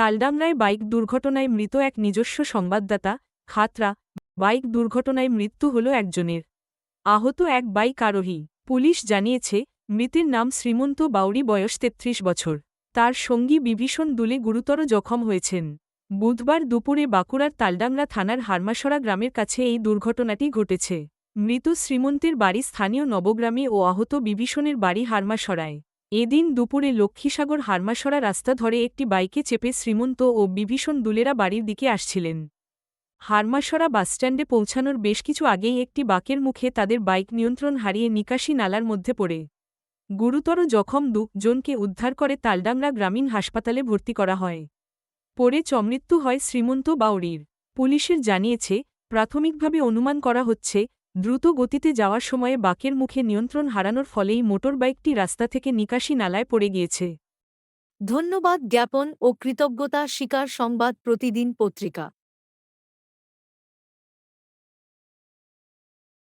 তালডাংরায় bike দুর্ঘটনায় মৃত এক নিজস্ব সংবাদদাতা। খাতড়া, বাইক দুর্ঘটনায় মৃত্যু হল একজনের, আহত এক বাইক আরোহী। পুলিশ জানিয়েছে, মৃতের নাম শ্রীমন্ত বাউরি, বয়স ৩৩ বছর। তার সঙ্গী বিভীষণ দুলে গুরুতর জখম হয়েছেন। বুধবার দুপুরে বাঁকুড়ার তালডাংরা থানার হারমাসরা গ্রামের কাছে এই দুর্ঘটনাটি ঘটেছে। মৃত শ্রীমন্তের বাড়ি স্থানীয় নবগ্রামে ও আহত বিভীষণের বাড়ি হারমাসরায়। এদিন দুপুরে লক্ষ্মীসাগর হারমাসরা রাস্তা ধরে একটি বাইকে চেপে শ্রীমন্ত ও বিভীষণ দুলেরা বাড়ির দিকে আসছিলেন। হারমাসরা বাসস্ট্যান্ডে পৌঁছানোর বেশ কিছু আগেই একটি বাঁকের মুখে তাদের বাইক নিয়ন্ত্রণ হারিয়ে নিকাশি নালার মধ্যে পড়ে গুরুতর জখম জনকে উদ্ধার করে তালডাংরা গ্রামীণ হাসপাতালে ভর্তি করা হয়। পরে মৃত্যু হয় শ্রীমন্ত বাউরির। পুলিশের জানিয়েছে, প্রাথমিকভাবে অনুমান করা হচ্ছে, দ্রুত গতিতে যাওয়ার সময়ে বাঁকের মুখে নিয়ন্ত্রণ হারানোর ফলেই মোটরবাইকটি রাস্তা থেকে নিকাশি নালায় পড়ে গিয়েছে। ধন্যবাদ জ্ঞাপন ও কৃতজ্ঞতা স্বীকার সংবাদ প্রতিদিন পত্রিকা।